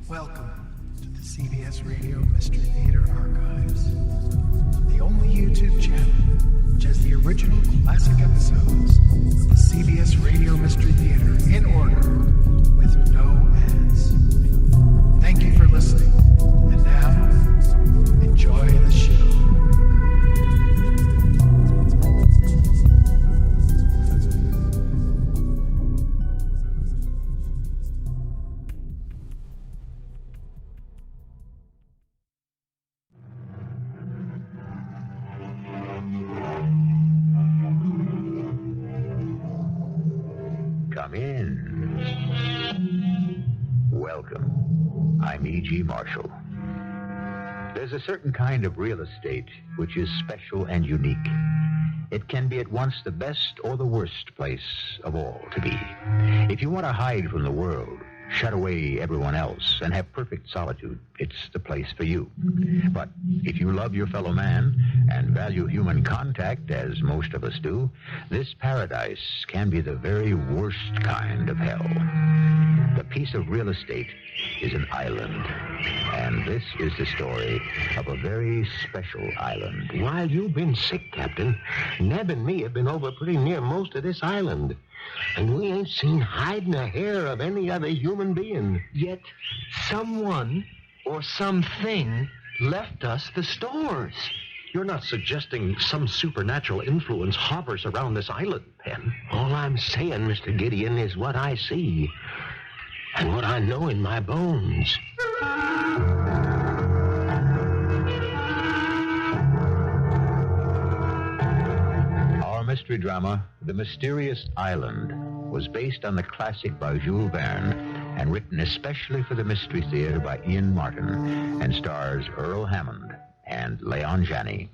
Welcome to the CBS Radio Mystery Theater Archives, the only YouTube channel which has the original classic episodes of the CBS Radio Mystery Theater in order with no ads. Thank you for listening, and now, enjoy the show. Come in. Welcome. I'm E.G. Marshall. There's a certain kind of real estate which is special and unique. It can be at once the best or the worst place of all to be. If you want to hide from the world, shut away everyone else, and have perfect solitude, it's the place for you. But if you love your fellow man and value human contact, as most of us do, this paradise can be the very worst kind of hell. The piece of real estate is an island, and this is the story of a very special island. While you've been sick, Captain, Neb and me have been over pretty near most of this island. And we ain't seen hide nor hair of any other human being. Yet someone or something left us the stores. You're not suggesting some supernatural influence hovers around this island, Pen? All I'm saying, Mr. Gideon, is what I see and what I know in my bones. Our mystery drama, The Mysterious Island, was based on the classic by Jules Verne and written especially for the Mystery Theater by Ian Martin and stars Earl Hammond and Leon Janney.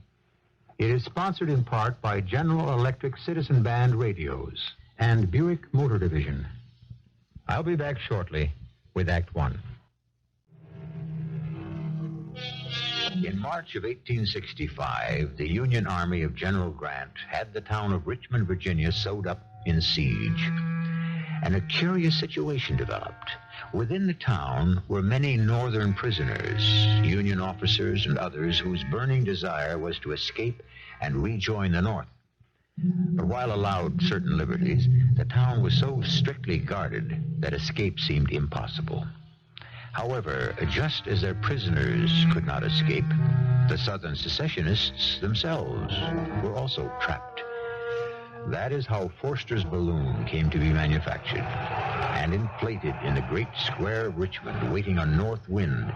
It is sponsored in part by General Electric Citizen Band Radios and Buick Motor Division. I'll be back shortly with Act One. In March of 1865, the Union Army of General Grant had the town of Richmond, Virginia, sewed up in siege. And a curious situation developed. Within the town were many Northern prisoners, Union officers and others whose burning desire was to escape and rejoin the North. But while allowed certain liberties, the town was so strictly guarded that escape seemed impossible. However, just as their prisoners could not escape, the Southern secessionists themselves were also trapped. That is how Forster's balloon came to be manufactured and inflated in the great square of Richmond, waiting on north wind,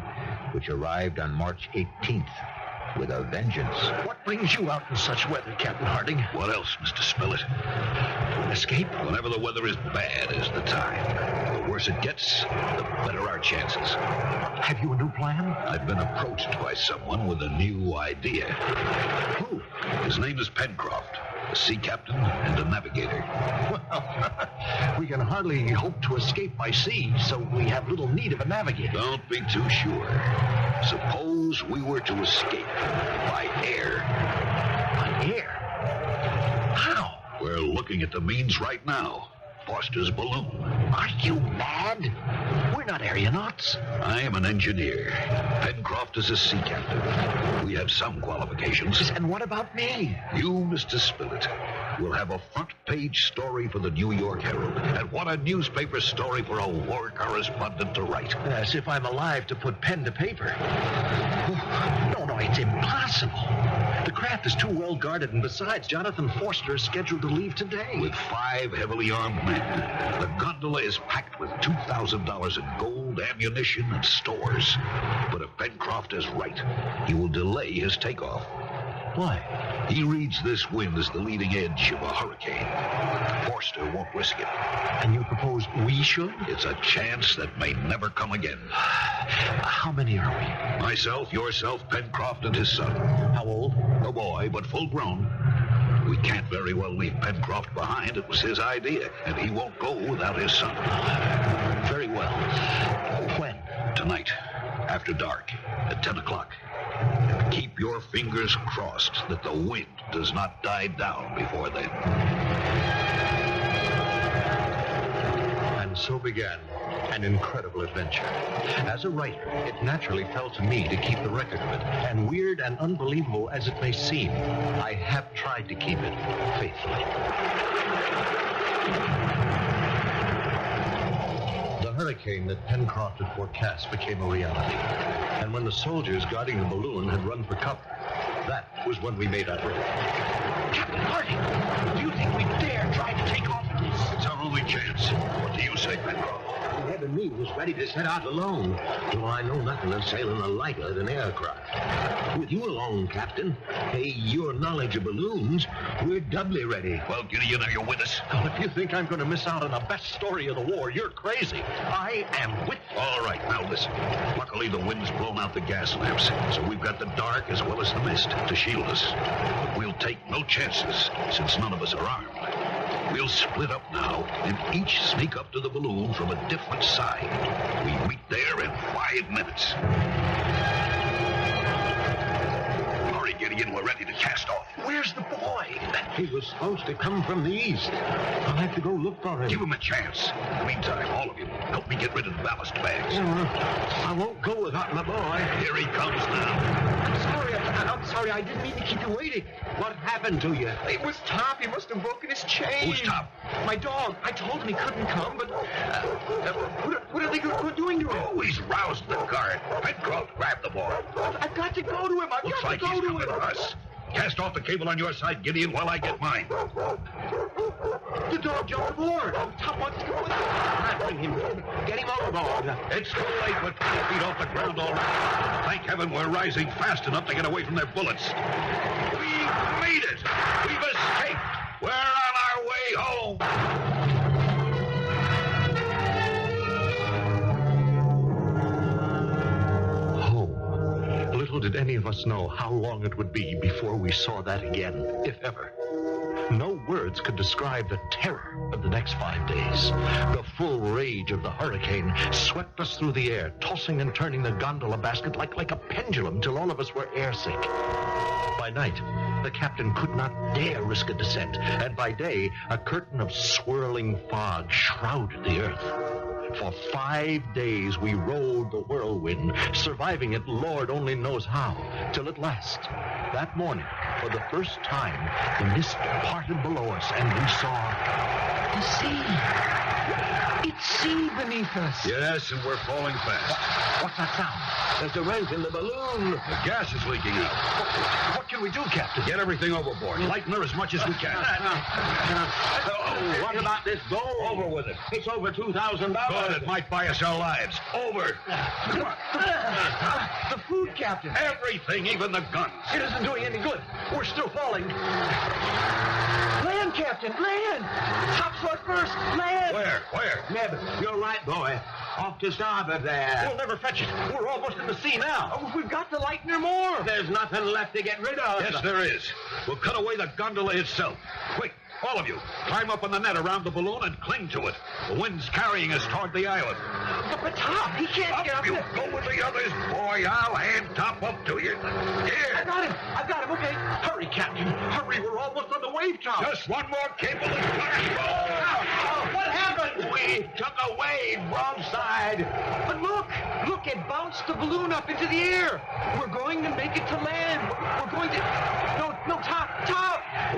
which arrived on March 18th with a vengeance. What brings you out in such weather, Captain Harding? What else, Mr. Spillett? Escape? Whenever the weather is bad is the time. The worse it gets, the better our chances. Have you a new plan? I've been approached by someone with a new idea. Who? His name is Pencroft, a sea captain and a navigator. Well, we can hardly hope to escape by sea, so we have little need of a navigator. Don't be too sure. Suppose we were to escape by air. By air? How? We're looking at the means right now. Foster's balloon. Are you mad? We're not aeronauts. I am an engineer. Pencroft is a sea captain. We have some qualifications. And what about me? You, Mr. Spillett, will have a front-page story for the New York Herald. And what a newspaper story for a war correspondent to write. As if I'm alive to put pen to paper. No, it's impossible. The craft is too well guarded, and besides, Jonathan Forster is scheduled to leave today. With 5 heavily armed men, the gondola is packed with $2,000 in gold, ammunition, and stores. But if Pencroft is right, he will delay his takeoff. Why? He reads this wind as the leading edge of a hurricane. Forster won't risk it. And you propose we should? It's a chance that may never come again. How many are we? Myself, yourself, Pencroft, and his son. How old? A boy, but full grown. We can't very well leave Pencroft behind. It was his idea, and he won't go without his son. Very well. When? Tonight, after dark, at 10 o'clock. Keep your fingers crossed that the wind does not die down before then. And So began an incredible adventure. As a writer, it naturally fell to me to keep the record of it, and weird and unbelievable as it may seem, I have tried to keep it faithfully. The hurricane that Pencroft had forecast became a reality, and when the soldiers guarding the balloon had run for cover, that was when we made our break. Captain Harding, do you think we dare try to take off with this? It's our only chance. What do you say, Pencroft? Neb and me was ready to set out alone, though I know nothing of sailing a lighter than aircraft. With you along, Captain, your knowledge of balloons, we're doubly ready. Well, Gideon, are you with us? Well, if you think I'm going to miss out on the best story of the war, you're crazy. I am with you. All right, now listen. Luckily, the wind's blown out the gas lamps, so we've got the dark as well as the mist to shield us. But we'll take no chances, since none of us are armed. We'll split up now and each sneak up to the balloon from a different side. We meet there in 5 minutes. Hurry, Gideon, we're ready to cast off. Where's the boy? He was supposed to come from the east. I'll have to go look for him. Give him a chance. In the meantime, all of you, help me get rid of the ballast bags. I won't go without my boy. Here he comes now. I'm sorry, I didn't mean to keep you waiting. What happened to you? It was Top. He must have broken his chain. Who's Top? My dog. I told him he couldn't come, but what are they doing to him? Oh, he's roused the guard. Pencroft, grab the boy. I've got to go to him. I've Looks got like to he's go coming to to him. us. Cast off the cable on your side, Gideon, while I get mine. The dog jumped aboard. Oh, Top wants to go with us. Bring him. Get him overboard. It's too late. We're 20 feet off the ground already. Thank heaven we're rising fast enough to get away from their bullets. We made it. We've escaped. We're on our way home. Little did any of us know how long it would be before we saw that again, if ever. No words could describe the terror of the next 5 days. The full rage of the hurricane swept us through the air, tossing and turning the gondola basket like a pendulum till all of us were airsick. By night, the captain could not dare risk a descent, and by day, a curtain of swirling fog shrouded the earth. For 5 days we rode the whirlwind, surviving it Lord only knows how, till at last, that morning, for the first time, the mist parted below us, and we saw The sea. It's sea beneath us. Yes, and we're falling fast. What's that sound? There's a rent in the balloon. The gas is leaking out. What can we do, Captain? Get everything overboard. Lighten her as much as we can. What about this gold? Over with it. It's over $2,000. Good, it might buy us our lives. Over. Come on. The food, Captain. Everything, even the guns. It isn't doing any good. We're still falling. Land, Captain, land. Top floor first, land. Where? Neb, you're right, boy. Off to starboard there. We'll never fetch it. We're almost in the sea now. Oh, we've got to lighten her more. There's nothing left to get rid of. Yes, there is. We'll cut away the gondola itself. Quick, all of you, climb up on the net around the balloon and cling to it. The wind's carrying us toward the island. But Top, he can't get Up up you there. go with the others, boy. I'll hand Top up to you. I Here. got him, okay. Hurry, Captain. Hurry, we're almost on the wave top. Just one more cable and flash. What happened? We took a wave broadside. But look, it bounced the balloon up into the air. We're going to make it to land. We're going to... No, Top.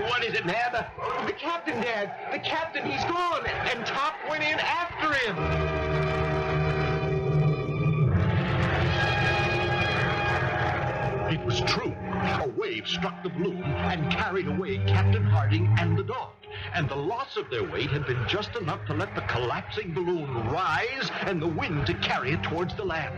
What is it, Neb? The captain, Dad. The captain, he's gone. And Top went in after him. It was true. A wave struck the balloon and carried away Captain Harding and the dog. And the loss of their weight had been just enough to let the collapsing balloon rise and the wind to carry it towards the land.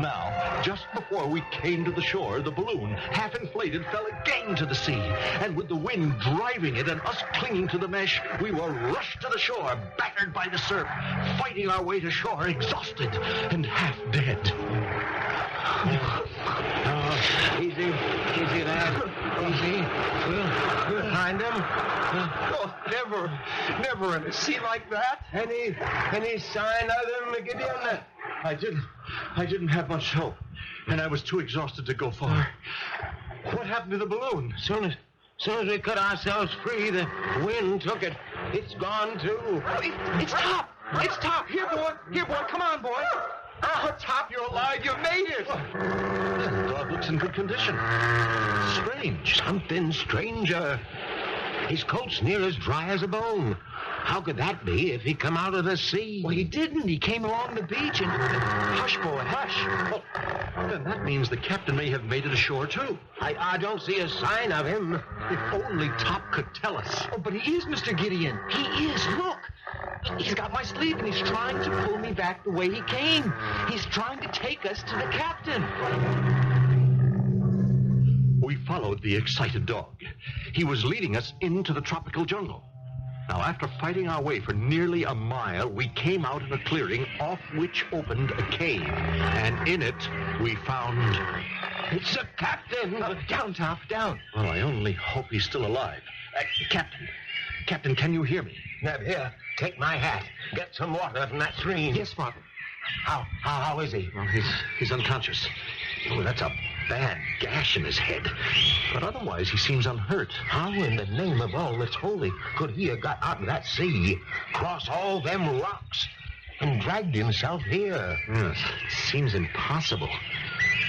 Now, just before we came to the shore, the balloon, half inflated, fell again to the sea. And with the wind driving it and us clinging to the mesh, we were rushed to the shore, battered by the surf, fighting our way to shore, exhausted and half dead. Easy, lad. Easy. We'll find him. Oh, never in a sea like that. Any sign of them, Gideon? I didn't have much hope, and I was too exhausted to go far. What happened to the balloon? Soon as we cut ourselves free, the wind took it. It's gone, too. It's Top. It's Top. Here, boy. Here, boy. Come on, boy. Oh, Top, you're alive. You made it. The dog looks in good condition. Strange. Something stranger. His coat's near as dry as a bone. How could that be if he come out of the sea? Well, he didn't. He came along the beach and... Hush, boy, hush. Well, then that means the captain may have made it ashore, too. I don't see a sign of him. If only Top could tell us. Oh, but he is, Mr. Gideon. He is. Look. He's got my sleeve, and he's trying to pull me back the way he came. He's trying to take us to the captain. We followed the excited dog. He was leading us into the tropical jungle. Now, after fighting our way for nearly a mile, we came out in a clearing off which opened a cave. And in it, we found... It's the captain. Down, Top, down. Oh, I only hope he's still alive. Captain, can you hear me? Neb, here, take my hat. Get some water from that stream. Yes, Father. How is he? Well, he's unconscious. Oh, that's a bad gash in his head. But otherwise, he seems unhurt. How in the name of all that's holy could he have got out of that sea, crossed all them rocks, and dragged himself here? Yes, it seems impossible.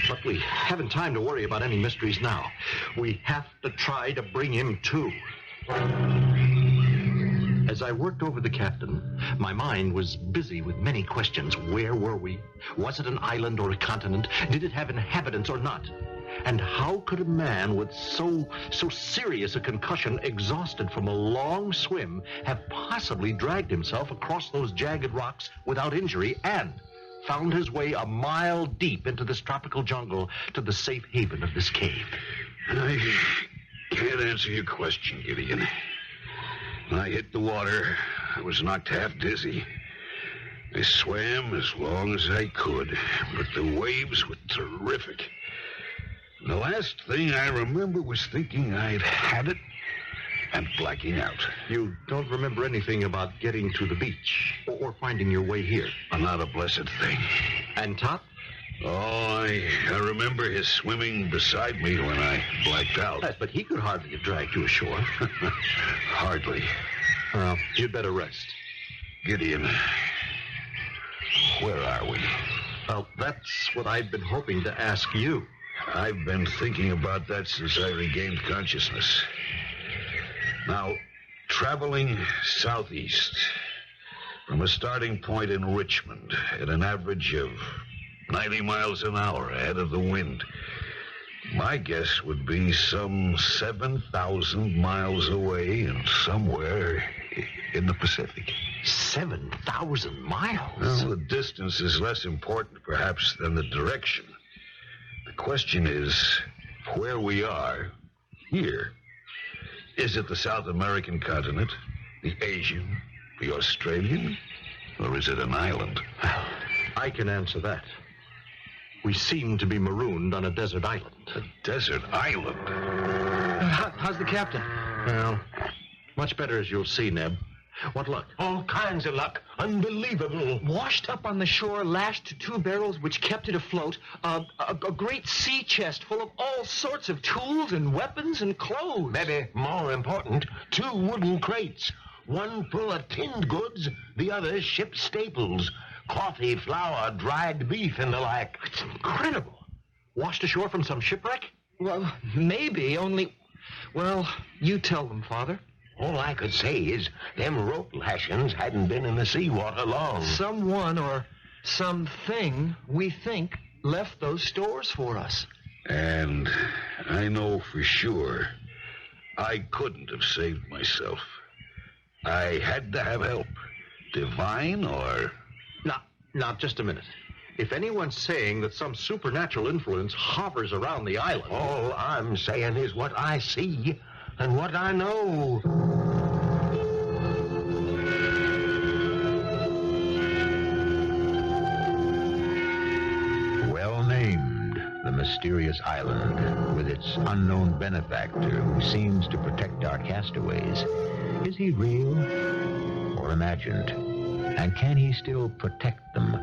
But we haven't time to worry about any mysteries now. We have to try to bring him to. As I worked over the captain, my mind was busy with many questions. Where were we? Was it an island or a continent? Did it have inhabitants or not? And how could a man with so serious a concussion, exhausted from a long swim, have possibly dragged himself across those jagged rocks without injury and found his way a mile deep into this tropical jungle to the safe haven of this cave? I can't answer your question, Gideon. When I hit the water, I was knocked half dizzy. I swam as long as I could, but the waves were terrific. The last thing I remember was thinking I'd had it and blacking out. You don't remember anything about getting to the beach or finding your way here? Not a blessed thing. And Top? Oh, I remember his swimming beside me when I blacked out. Yes, but he could hardly have dragged you ashore. Hardly. Well, you'd better rest. Gideon, where are we? Well, that's what I've been hoping to ask you. I've been thinking about that since I regained consciousness. Now, traveling southeast from a starting point in Richmond at an average of 90 miles an hour ahead of the wind, my guess would be some 7,000 miles away and somewhere in the Pacific. 7,000 miles? Well, the distance is less important, perhaps, than the direction. The question is where we are here. Is it the South American continent, the Asian, the Australian, or is it an island? Well, I can answer that. We seem to be marooned on a desert island. A desert island? How's the captain? Well, much better, as you'll see, Neb. What luck? All kinds of luck. Unbelievable. Washed up on the shore, lashed to two barrels which kept it afloat. A great sea chest full of all sorts of tools and weapons and clothes. Maybe more important, 2 wooden crates. One full of tinned goods, the other ship's staples. Coffee, flour, dried beef, and the like. It's incredible. Washed ashore from some shipwreck? Well, maybe, only... Well, you tell them, Father. All I could say is them rope lashings hadn't been in the seawater long. Someone or something, we think, left those stores for us. And I know for sure I couldn't have saved myself. I had to have help. Divine or... Now, just a minute. If anyone's saying that some supernatural influence hovers around the island... All I'm saying is what I see and what I know. Well named, the mysterious island, with its unknown benefactor who seems to protect our castaways. Is he real or imagined? And can he still protect them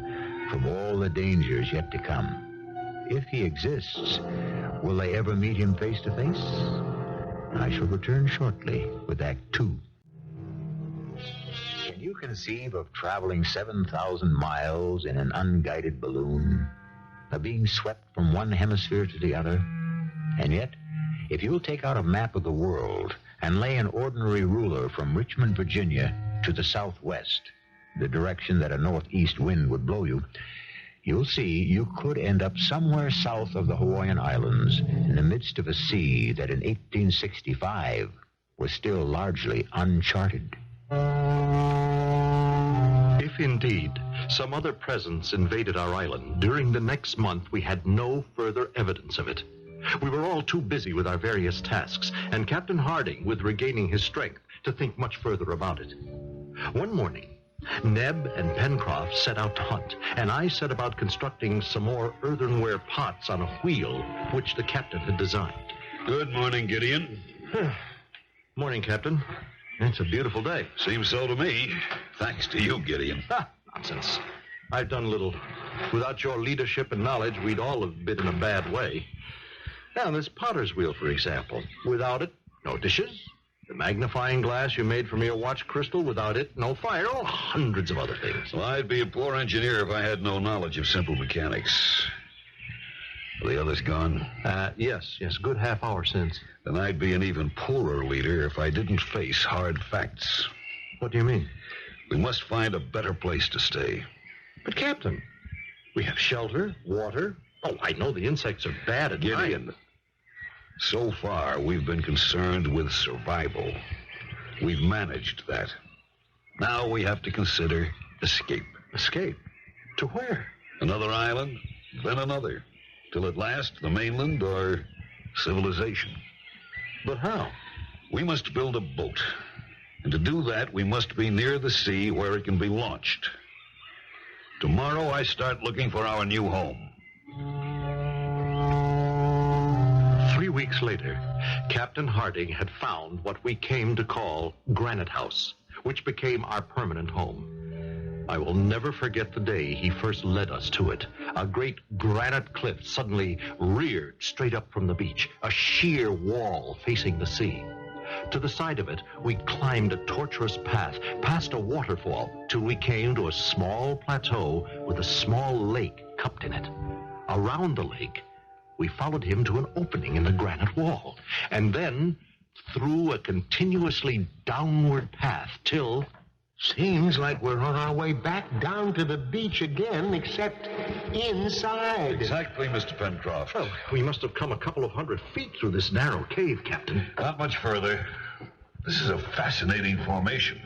from all the dangers yet to come? If he exists, will they ever meet him face to face? I shall return shortly with Act 2. Can you conceive of traveling 7,000 miles in an unguided balloon? Of being swept from one hemisphere to the other? And yet, if you'll take out a map of the world and lay an ordinary ruler from Richmond, Virginia to the southwest, the direction that a northeast wind would blow you, you'll see you could end up somewhere south of the Hawaiian Islands in the midst of a sea that in 1865 was still largely uncharted. If indeed some other presence invaded our island, during the next month we had no further evidence of it. We were all too busy with our various tasks, and Captain Harding with regaining his strength to think much further about it. One morning, Neb and Pencroff set out to hunt, and I set about constructing some more earthenware pots on a wheel which the captain had designed. Good morning, Gideon. Morning, Captain. It's a beautiful day. Seems so to me. Thanks to you, Gideon. Nonsense. I've done little. Without your leadership and knowledge, we'd all have been in a bad way. Now, this potter's wheel, for example. Without it, no dishes. The magnifying glass you made for me a watch crystal. Without it, no fire. Oh, hundreds of other things. Well, I'd be a poor engineer if I had no knowledge of simple mechanics. Are the others gone? Yes, good half hour since. Then I'd be an even poorer leader if I didn't face hard facts. What do you mean? We must find a better place to stay. But, Captain, we have shelter, water. Oh, I know the insects are bad at night. Gideon, so far we've been concerned with survival. We've managed that. Now we have to consider escape. Escape? To where? Another island, then another, till at last the mainland or civilization. But how? We must build a boat. And to do that, we must be near the sea where it can be launched. Tomorrow I start looking for our new home. 3 weeks later, Captain Harding had found what we came to call Granite House, which became our permanent home. I will never forget the day he first led us to it. A great granite cliff suddenly reared straight up from the beach, a sheer wall facing the sea. To the side of it, we climbed a tortuous path, past a waterfall, till we came to a small plateau with a small lake cupped in it. Around the lake, we followed him to an opening in the granite wall, and then through a continuously downward path till... Seems like we're on our way back down to the beach again, except inside. Exactly, Mr. Pencroff. Well, we must have come a couple of 100 feet through this narrow cave, Captain. Not much further. This is a fascinating formation.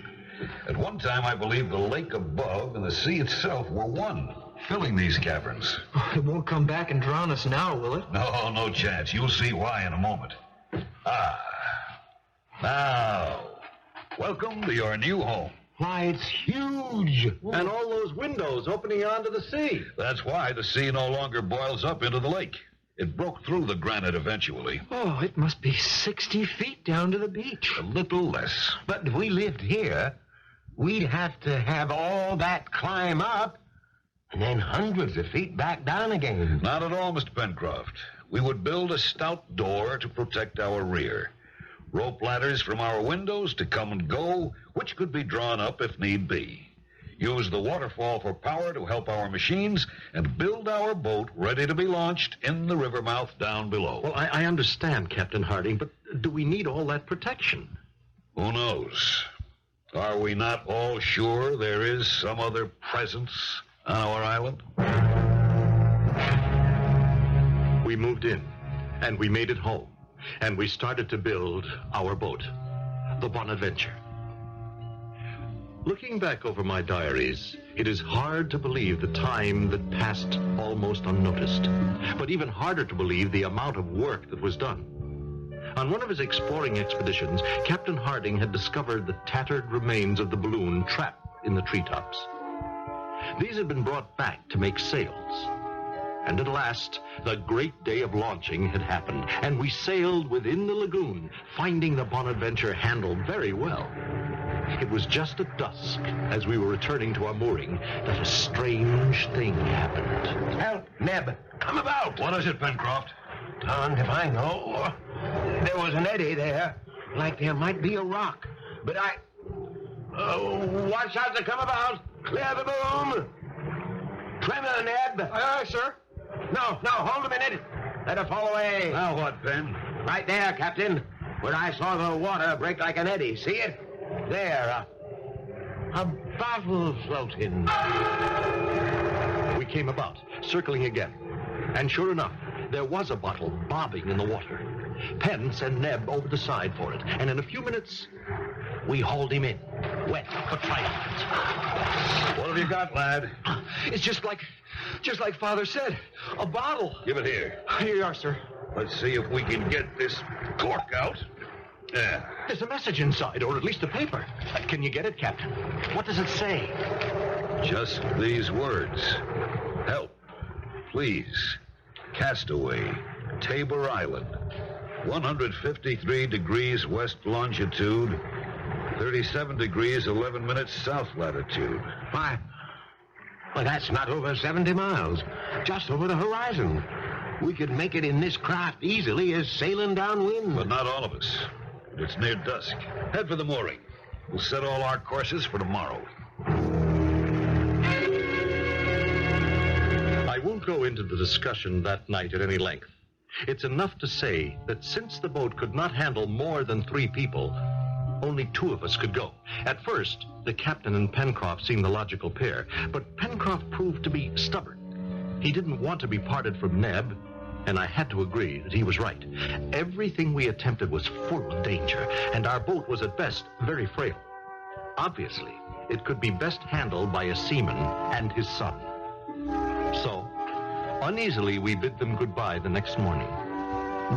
At one time, I believe the lake above and the sea itself were one, filling these caverns. It won't come back and drown us now, will it? No chance. You'll see why in a moment. Now, welcome to your new home. Why, it's huge. And all those windows opening onto the sea. That's why the sea no longer boils up into the lake. It broke through the granite eventually. Oh, it must be 60 feet down to the beach. A little less. But if we lived here, we'd have to have all that climb up and then hundreds of feet back down again. Not at all, Mr. Pencroft. We would build a stout door to protect our rear. Rope ladders from our windows to come and go, which could be drawn up if need be. Use the waterfall for power to help our machines, and build our boat ready to be launched in the river mouth down below. Well, I understand, Captain Harding, but do we need all that protection? Who knows? Are we not all sure there is some other presence on our island? We moved in, and we made it home, and we started to build our boat, the Bonadventure. Looking back over my diaries, it is hard to believe the time that passed almost unnoticed, but even harder to believe the amount of work that was done. On one of his exploring expeditions, Captain Harding had discovered the tattered remains of the balloon trapped in the treetops. These had been brought back to make sails. And at last, the great day of launching had happened, and we sailed within the lagoon, finding the Bonadventure handled very well. It was just at dusk, as we were returning to our mooring, that a strange thing happened. Help, Neb. Come about. What is it, Pencroft? Darned if I know. There was an eddy there, like there might be a rock. But Watch out to come about. Clear the boom. Trim her, Ned. Aye, sir. No, hold a minute. Let her fall away. Now what, Ben? Right there, Captain. Where I saw the water break like an eddy. See it? There. A bottle floating. We came about, circling again. And sure enough, there was a bottle bobbing in the water. Penn sent Neb over the side for it, and in a few minutes, we hauled him in, wet but triumphant. What have you got, lad? It's just like Father said. A bottle. Give it here. Here you are, sir. Let's see if we can get this cork out. Yeah. There's a message inside, or at least a paper. Can you get it, Captain? What does it say? Just these words. Help. Please. Castaway. Tabor Island. 153 degrees west longitude. 37 degrees 11 minutes south latitude. Why, that's not over 70 miles. Just over the horizon. We could make it in this craft easily as sailing downwind. But not all of us. It's near dusk. Head for the mooring. We'll set all our courses for tomorrow. I won't go into the discussion that night at any length. It's enough to say that since the boat could not handle more than 3 people, only 2 of us could go. At first, the captain and Pencroft seemed the logical pair, but Pencroft proved to be stubborn. He didn't want to be parted from Neb, and I had to agree that he was right. Everything we attempted was full of danger, and our boat was at best very frail. Obviously, it could be best handled by a seaman and his son. So, uneasily, we bid them goodbye the next morning.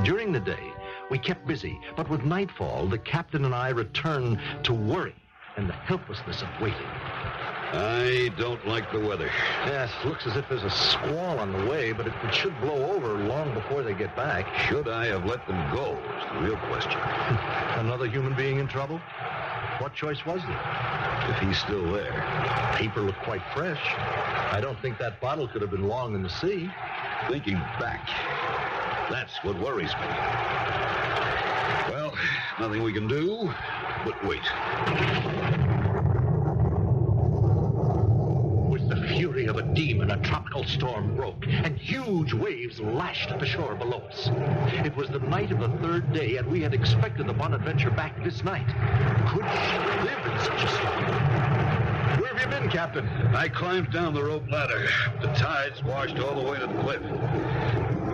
During the day, we kept busy, but with nightfall, the captain and I returned to worry and the helplessness of waiting. I don't like the weather. Yes, looks as if there's a squall on the way, but it should blow over long before they get back. Should I have let them go is the real question. Another human being in trouble? What choice was there? If he's still there. Paper looked quite fresh. I don't think that bottle could have been long in the sea. Thinking back, that's what worries me. Well, nothing we can do but wait. With the fury of a demon, a tropical storm broke, and huge waves lashed at the shore below us. It was the night of the 3rd day, and we had expected the Bonadventure back this night. Could she live in such a storm? Where have you been, Captain? I climbed down the rope ladder. The tides washed all the way to the cliff.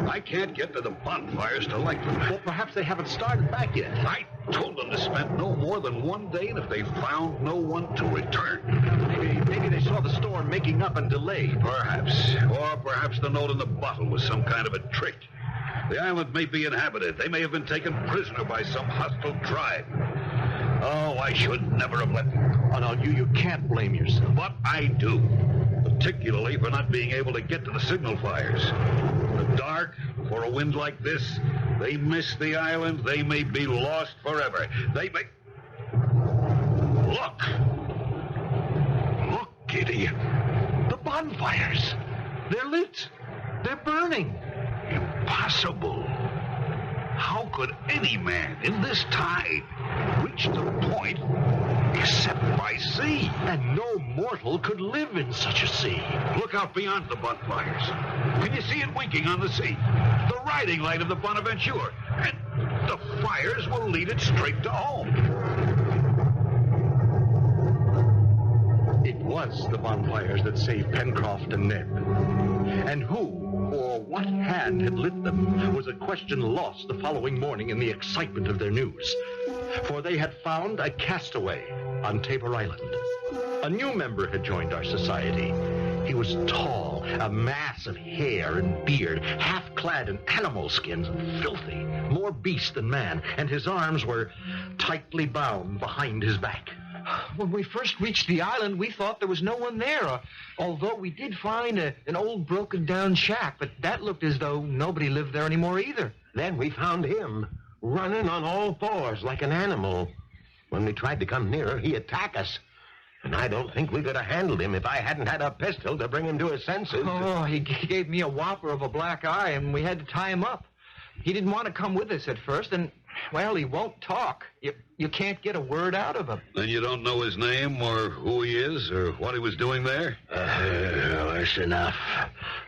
I can't get to the bonfires to light them. Well, perhaps they haven't started back yet. I told them to spend no more than 1 day, and if they found no one to return. Maybe they saw the storm making up and delayed. Perhaps. Or perhaps the note in the bottle was some kind of a trick. The island may be inhabited. They may have been taken prisoner by some hostile tribe. Oh, I should never have let them. Oh, no, you can't blame yourself. But I do. Particularly for not being able to get to the signal fires. In the dark, before a wind like this, they miss the island. They may be lost forever. They may... Look! Look, Kitty. The bonfires! They're lit! They're burning! Impossible. How could any man in this tide reach the point except by sea? And no mortal could live in such a sea. Look out beyond the bonfires. Can you see it winking on the sea? The riding light of the Bonaventure. And the fires will lead it straight to home. It was the bonfires that saved Pencroft and Neb. And who or what hand had lit them was a question lost the following morning in the excitement of their news. For they had found a castaway on Tabor Island. A new member had joined our society. He was tall, a mass of hair and beard, half clad in animal skins and filthy, more beast than man, and his arms were tightly bound behind his back. When we first reached the island, we thought there was no one there, although we did find an old broken-down shack, but that looked as though nobody lived there anymore either. Then we found him, running on all fours like an animal. When we tried to come nearer, he attacked us. And I don't think we could have handled him if I hadn't had a pistol to bring him to his senses. Oh, he gave me a whopper of a black eye, and we had to tie him up. He didn't want to come with us at first, and Well, he won't talk. You can't get a word out of him. Then you don't know his name or who he is or what he was doing there? That's enough.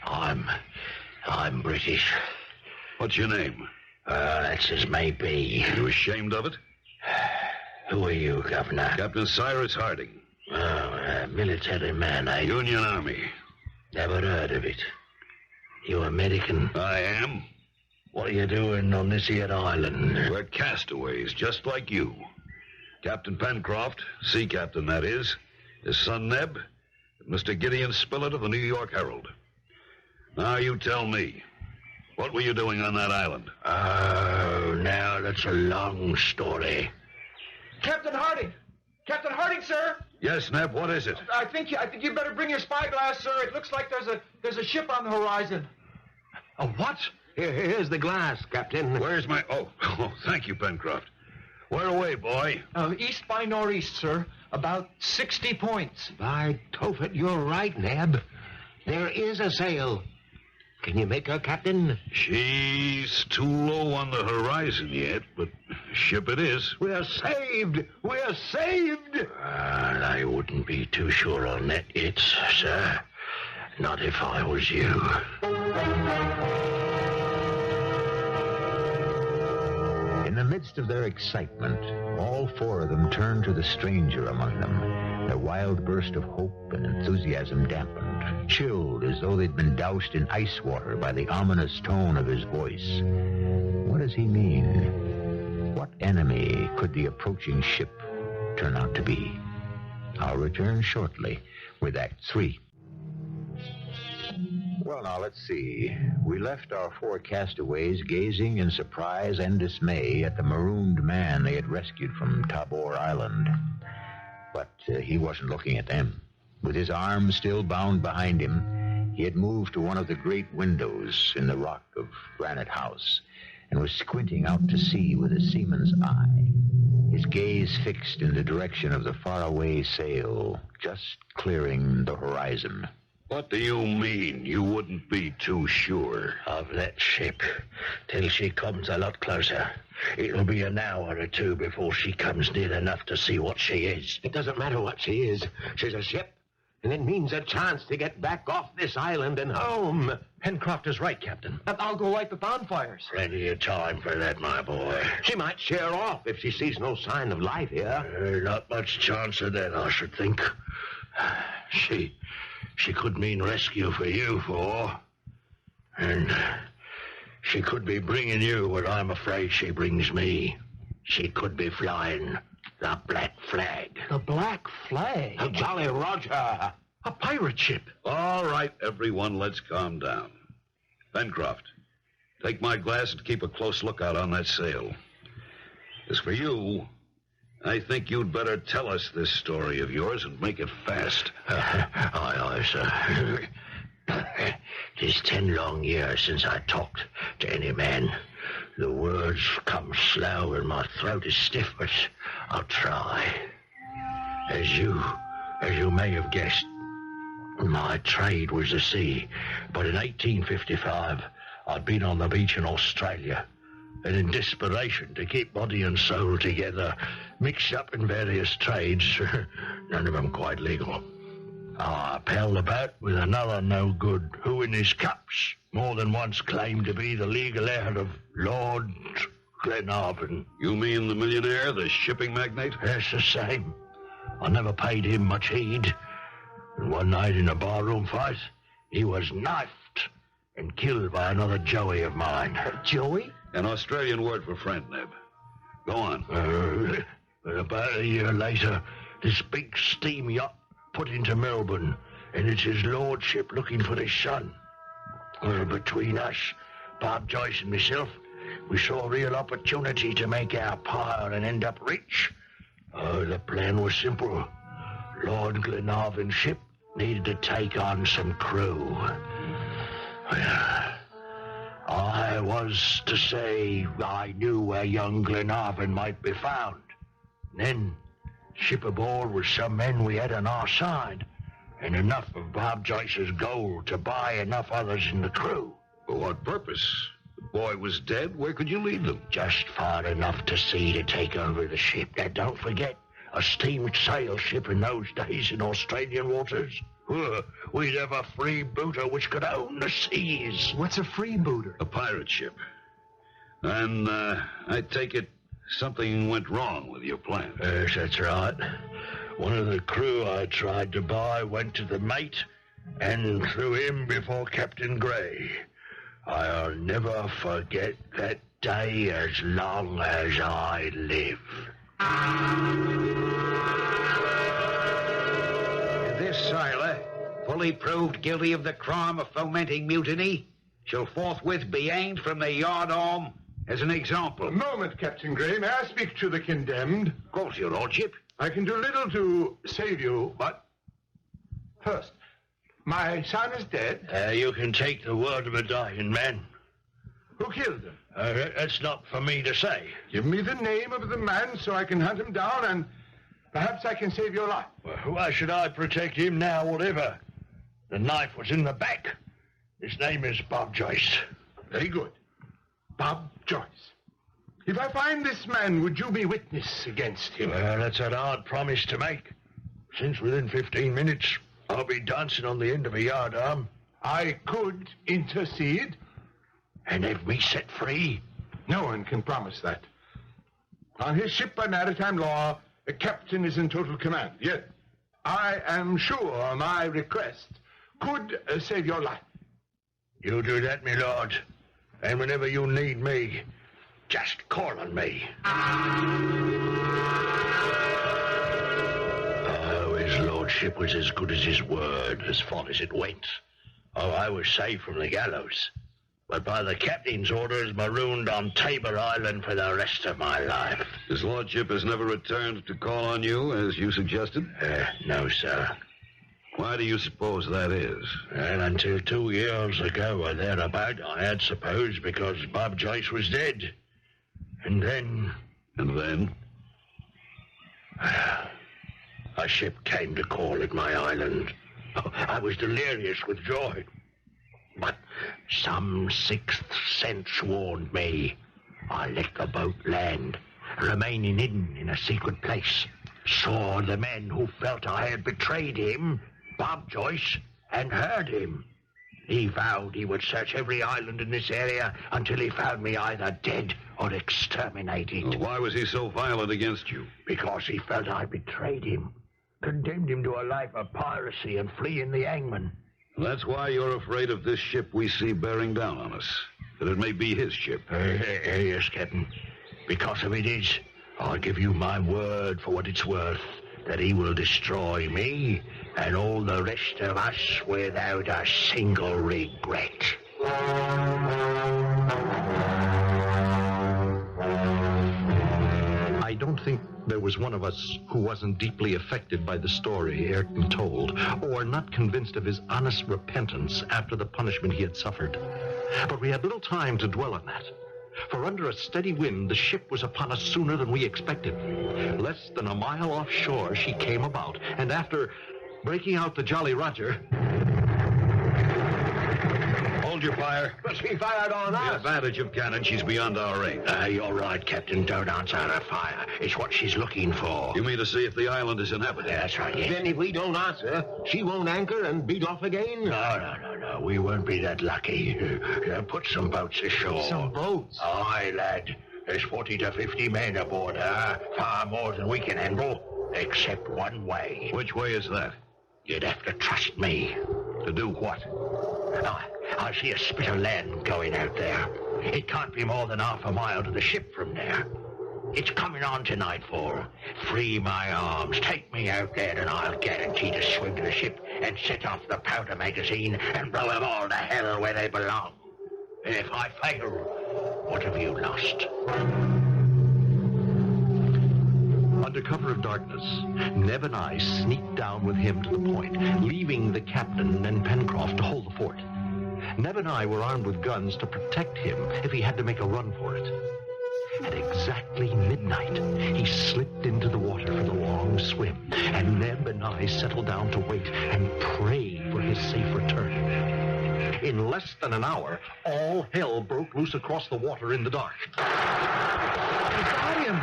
I'm British. What's your name? That's as may be. You ashamed of it? Who are you, Governor? Captain Cyrus Harding. Oh, a military man, eh? Union Army. Never heard of it. You American? I am. What are you doing on this here island? We're castaways, just like you. Captain Pencroft, sea captain that is, his son Neb, and Mr. Gideon Spilett of the New York Herald. Now you tell me, what were you doing on that island? Oh, now that's a long story. Captain Harding! Captain Harding, sir! Yes, Neb, what is it? I think you better bring your spyglass, sir. It looks like there's a ship on the horizon. A what? Here's the glass, Captain. Where's my... Oh, thank you, Pencroft. Where away, boy? East by northeast, sir. About 60 points. By Tophet, you're right, Neb. There is a sail. Can you make her, Captain? She's too low on the horizon yet, but ship it is. We're saved! We're saved! Well, I wouldn't be too sure on that yet, sir. Not if I was you. In the midst of their excitement, all four of them turned to the stranger among them. Their wild burst of hope and enthusiasm dampened, chilled as though they'd been doused in ice water by the ominous tone of his voice. What does he mean? What enemy could the approaching ship turn out to be? I'll return shortly with Act 3. Well, now, let's see. We left our four castaways gazing in surprise and dismay at the marooned man they had rescued from Tabor Island. But he wasn't looking at them. With his arms still bound behind him, he had moved to one of the great windows in the rock of Granite House and was squinting out to sea with a seaman's eye, his gaze fixed in the direction of the faraway sail, just clearing the horizon. What do you mean you wouldn't be too sure? Of that ship till she comes a lot closer. It'll be an hour or two before she comes near enough to see what she is. It doesn't matter what she is. She's a ship, and it means a chance to get back off this island and home. Pencroft is right, Captain. I'll go light the bonfires. Plenty of time for that, my boy. She might sheer off if she sees no sign of life here. Not much chance of that, I should think. She could mean rescue for you four. And she could be bringing you what I'm afraid she brings me. She could be flying the Black Flag. The Black Flag? The Jolly Roger. A pirate ship. All right, everyone, let's calm down. Pencroft, take my glass and keep a close lookout on that sail. As for you, I think you'd better tell us this story of yours and make it fast. Aye, sir. 'Tis 10 long years since I talked to any man. The words come slow and my throat is stiff, but I'll try. As you may have guessed, my trade was the sea. But in 1855, I'd been on the beach in Australia, and in desperation to keep body and soul together, mixed up in various trades, none of them quite legal, I palled about with another no good, who in his cups more than once claimed to be the legal heir of Lord Glenarvan. You mean the millionaire, the shipping magnate? That's the same. I never paid him much heed. And one night in a barroom fight, he was knifed and killed by another Joey of mine. Joey? An Australian word for friend, Neb. Go on. But about a year later, this big steam yacht put into Melbourne, and it's his lordship looking for his son. Between us, Bob Joyce and myself, we saw a real opportunity to make our pile and end up rich. The plan was simple. Lord Glenarvan's ship needed to take on some crew. I was to say I knew where young Glenarvan might be found. Then, ship aboard with some men we had on our side, and enough of Bob Joyce's gold to buy enough others in the crew. For what purpose? boy was dead, where could you leave them? Just far enough to sea to take over the ship. Now, don't forget, a steam sail ship in those days in Australian waters. We'd have a freebooter which could own the seas. What's a freebooter? A pirate ship. And, I take it something went wrong with your plan. Yes, that's right. One of the crew I tried to buy went to the mate and threw him before Captain Gray. I'll never forget that day as long as I live. This sailor, fully proved guilty of the crime of fomenting mutiny, shall forthwith be hanged from the yardarm as an example. A moment, Captain Gray. May I speak to the condemned? Of course, your lordship. I can do little to save you, but... First, my son is dead. You can take the word of a dying man. Who killed him? That's not for me to say. Give me the name of the man so I can hunt him down and perhaps I can save your life. Well, why should I protect him now, whatever? The knife was in the back. His name is Bob Joyce. Very good. Bob Joyce. If I find this man, would you be witness against him? Well, that's an hard promise to make. Since within 15 minutes, I'll be dancing on the end of a yardarm. I could intercede. And have me set free? No one can promise that. On his ship by maritime law, a captain is in total command. Yet, I am sure my request could save your life. You do that, my lord. And whenever you need me, just call on me. Oh, his lordship was as good as his word, as far as it went. Oh, I was saved from the gallows. But by the captain's orders, marooned on Tabor Island for the rest of my life. His lordship has never returned to call on you, as you suggested? No, sir. Why do you suppose that is? And until 2 years ago or thereabout, I had supposed because Bob Joyce was dead. And then... And then? A ship came to call at my island. I was delirious with joy. But some sixth sense warned me. I let the boat land, remaining hidden in a secret place. Saw the men who felt I had betrayed him, Bob Joyce, and heard him. He vowed he would search every island in this area until he found me either dead or exterminated. Well, why was he so violent against you? Because he felt I betrayed him, condemned him to a life of piracy and fleeing the hangman. That's why you're afraid of this ship we see bearing down on us. That it may be his ship. Yes, Captain. Because of it is, I'll give you my word for what it's worth, that he will destroy me and all the rest of us without a single regret. I don't think there was one of us who wasn't deeply affected by the story Ayrton told, or not convinced of his honest repentance after the punishment he had suffered. But we had little time to dwell on that, for under a steady wind, the ship was upon us sooner than we expected. Less than a mile offshore, she came about, and after breaking out the Jolly Roger... Hold your fire. But she fired on us. The advantage of cannon, she's beyond our range. You're right, Captain. Don't answer her fire. It's what she's looking for. You mean to see if the island is inhabited? That's right, yes. Then if we don't answer, she won't anchor and beat off again? No. We won't be that lucky. Put some boats ashore. Some boats? Aye, lad. There's 40 to 50 men aboard her. Far more than we can handle. Except one way. Which way is that? You'd have to trust me. To do what? I see a spit of land going out there. It can't be more than half a mile to the ship from there. It's coming on to nightfall. Free my arms. Take me out there and I'll guarantee to swim to the ship and set off the powder magazine and blow them all to hell where they belong. And if I fail, what have you lost? Under cover of darkness, Neb and I sneaked down with him to the point, leaving the captain and Pencroft to hold the fort. Neb and I were armed with guns to protect him if he had to make a run for it. At exactly midnight, he slipped into the water for the long swim, and Neb and I settled down to wait and pray for his safe return. In less than an hour, all hell broke loose across the water in the dark. We got him.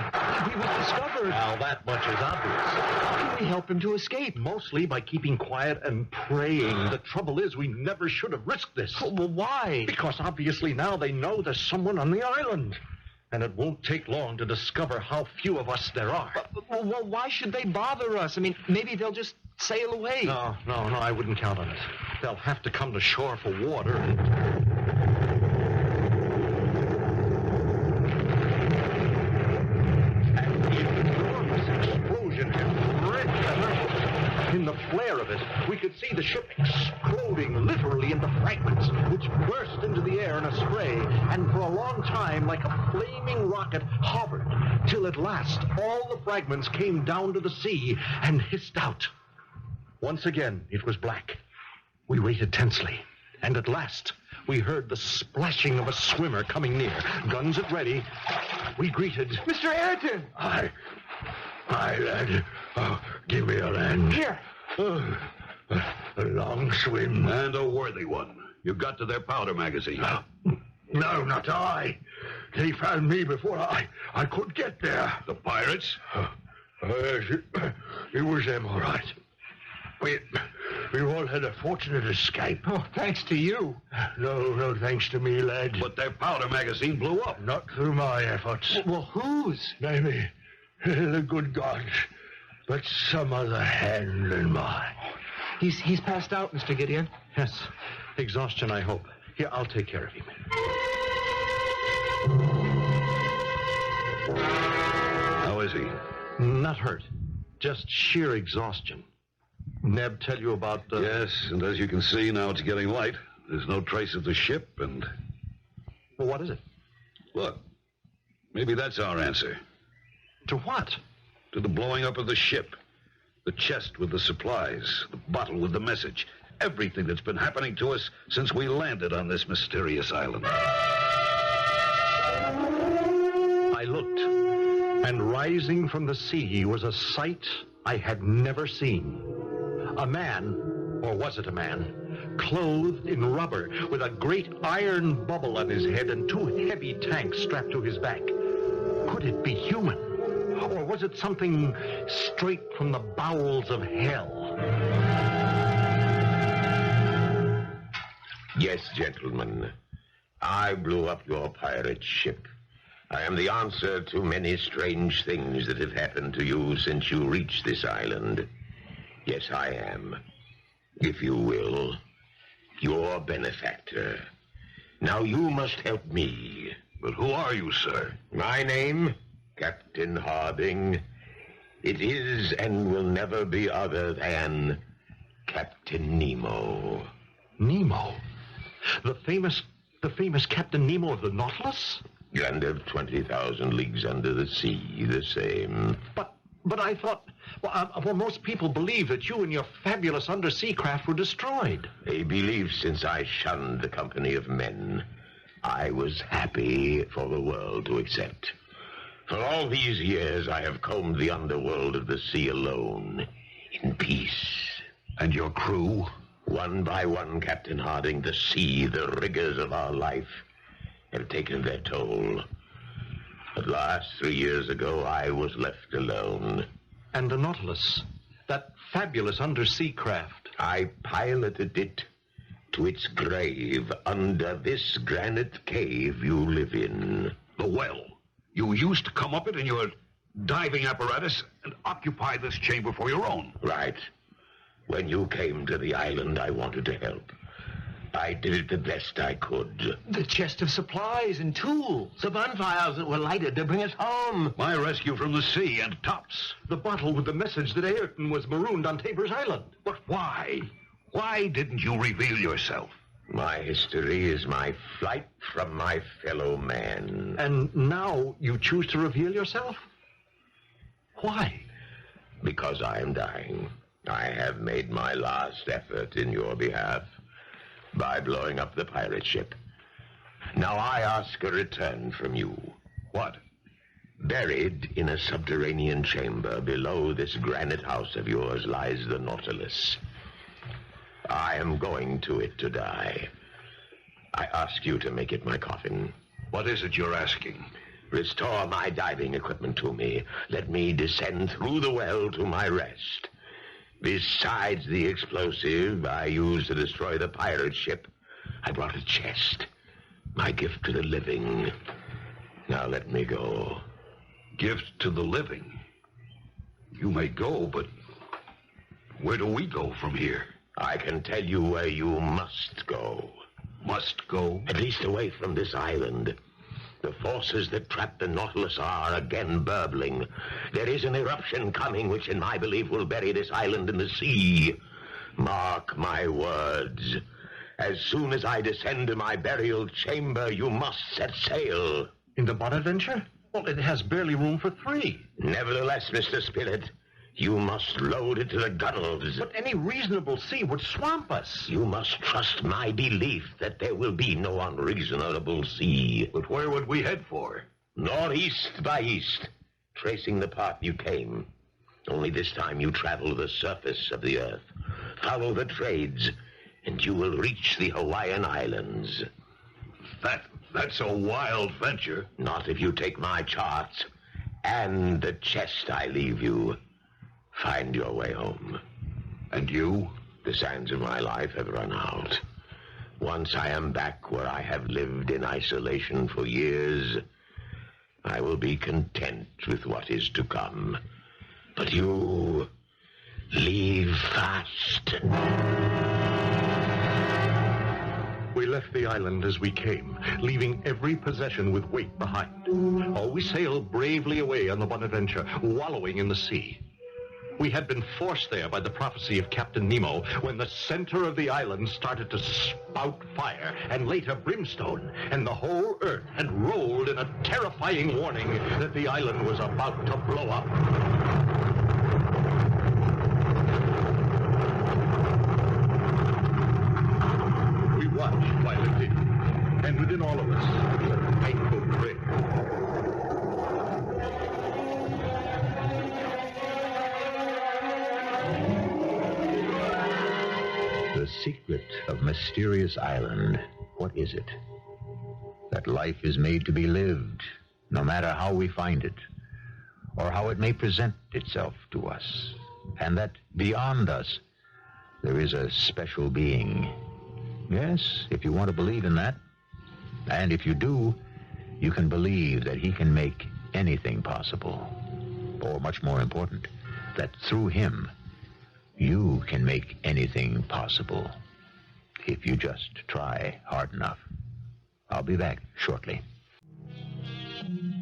He was discovered. Now, that much is obvious. How can we help him to escape? Mostly by keeping quiet and praying. The trouble is, we never should have risked this. Oh, well, why? Because obviously now they know there's someone on the island. And it won't take long to discover how few of us there are. Well, why should they bother us? I mean, maybe they'll just sail away. No, I wouldn't count on it. They'll have to come to shore for water and... An enormous explosion had rent the night. In the flare of it, we could see the ship exploding literally into fragments, which burst into the air in a spray, and for a long time, like a flaming rocket, hovered, till at last all the fragments came down to the sea and hissed out. Once again, it was black. We waited tensely, and at last, we heard the splashing of a swimmer coming near. Guns at ready, we greeted... Mr. Ayrton! Aye, lad. Oh, give me a hand. Here. A long swim. And a worthy one. You got to their powder magazine. No, not I. They found me before I could get there. The pirates? It was them, all right. We all had a fortunate escape. Oh, thanks to you. No thanks to me, lad. But their powder magazine blew up. Not through my efforts. Well, whose? Maybe the good gods, but some other hand than mine. He's passed out, Mr. Gideon. Yes, exhaustion, I hope. Here, I'll take care of him. How is he? Not hurt, just sheer exhaustion. Neb tell you about the... Yes, and as you can see, now it's getting light. There's no trace of the ship, and... Well, what is it? Look, maybe that's our answer. To what? To the blowing up of the ship. The chest with the supplies, the bottle with the message. Everything that's been happening to us since we landed on this mysterious island. I looked, and rising from the sea was a sight I had never seen. A man, or was it a man, clothed in rubber, with a great iron bubble on his head and two heavy tanks strapped to his back. Could it be human? Or was it something straight from the bowels of hell? Yes, gentlemen. I blew up your pirate ship. I am the answer to many strange things that have happened to you since you reached this island. Yes, I am, if you will, your benefactor. Now you must help me. But who are you, sir? My name, Captain Harding. It is and will never be other than Captain Nemo. Nemo? The famous Captain Nemo of the Nautilus? And of 20,000 leagues under the sea, the same. But I thought, well, most people believe that you and your fabulous undersea craft were destroyed. A belief since I shunned the company of men I was happy for the world to accept. For all these years, I have combed the underworld of the sea alone, in peace. And your crew? One by one, Captain Harding, the sea, the rigors of our life, have taken their toll. At last, 3 years ago, I was left alone. And the Nautilus, that fabulous undersea craft. I piloted it to its grave under this granite cave you live in. The well. You used to come up it in your diving apparatus and occupy this chamber for your own. Right. When you came to the island, I wanted to help. I did it the best I could. The chest of supplies and tools. The bonfires that were lighted to bring us home. My rescue from the sea and tops. The bottle with the message that Ayrton was marooned on Tabor's Island. But why? Why didn't you reveal yourself? My history is my flight from my fellow man. And now you choose to reveal yourself? Why? Because I am dying. I have made my last effort in your behalf by blowing up the pirate ship. Now I ask a return from you. What? Buried in a subterranean chamber below this granite house of yours lies the Nautilus. I am going to it to die. I ask you to make it my coffin. What is it you're asking? Restore my diving equipment to me. Let me descend through the well to my rest. Besides the explosive I used to destroy the pirate ship, I brought a chest. My gift to the living. Now let me go. Gift to the living? You may go, but where do we go from here? I can tell you where you must go. Must go? At least away from this island. The forces that trap the Nautilus are again burbling. There is an eruption coming which in my belief will bury this island in the sea. Mark my words. As soon as I descend to my burial chamber, you must set sail. In the Bonaventure? Well, it has barely room for 3. Nevertheless, Mr. Spirit, you must load it to the gunwales. But any reasonable sea would swamp us. You must trust my belief that there will be no unreasonable sea. But where would we head for? Northeast by east, tracing the path you came. Only this time you travel the surface of the earth. Follow the trades, and you will reach the Hawaiian Islands. That's a wild venture. Not if you take my charts and the chest I leave you. Find your way home. And you? The sands of my life have run out. Once I am back where I have lived in isolation for years, I will be content with what is to come. But you leave fast. We left the island as we came, leaving every possession with weight behind. We sailed bravely away on the Bonaventure, wallowing in the sea. We had been forced there by the prophecy of Captain Nemo when the center of the island started to spout fire and later brimstone, and the whole earth had rolled in a terrifying warning that the island was about to blow up. We watched while it did, and within all of us was a painful dread. The secret of Mysterious Island, what is it? That life is made to be lived, no matter how we find it, or how it may present itself to us, and that beyond us, there is a special being. Yes, if you want to believe in that, and if you do, you can believe that he can make anything possible, or much more important, that through him, you can make anything possible if you just try hard enough. I'll be back shortly.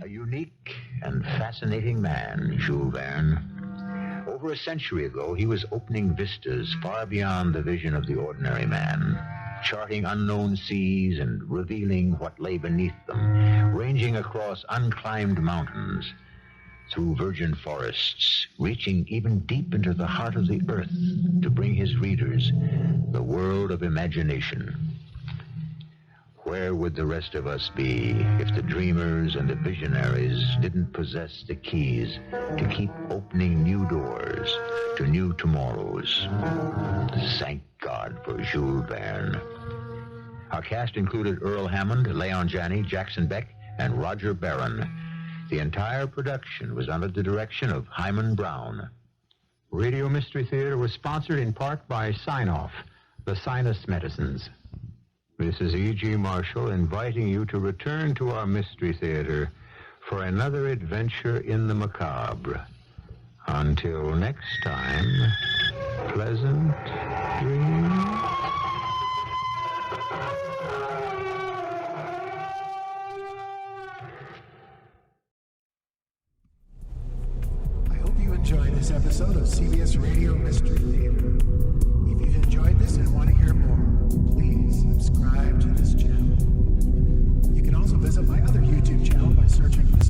A unique and fascinating man, Jules Verne. Over a century ago, he was opening vistas far beyond the vision of the ordinary man, charting unknown seas and revealing what lay beneath them, ranging across unclimbed mountains, through virgin forests, reaching even deep into the heart of the earth to bring his readers the world of imagination. Where would the rest of us be if the dreamers and the visionaries didn't possess the keys to keep opening new doors to new tomorrows? Thank God for Jules Verne. Our cast included Earl Hammond, Leon Janney, Jackson Beck, and Roger Barron. The entire production was under the direction of Hyman Brown. Radio Mystery Theater was sponsored in part by Sign-Off, the sinus medicines. This is E.G. Marshall inviting you to return to our Mystery Theater for another adventure in the macabre. Until next time, pleasant dreams. Enjoyed this episode of CBS Radio Mystery Theater. If you've enjoyed this and want to hear more, please subscribe to this channel. You can also visit my other YouTube channel by searching for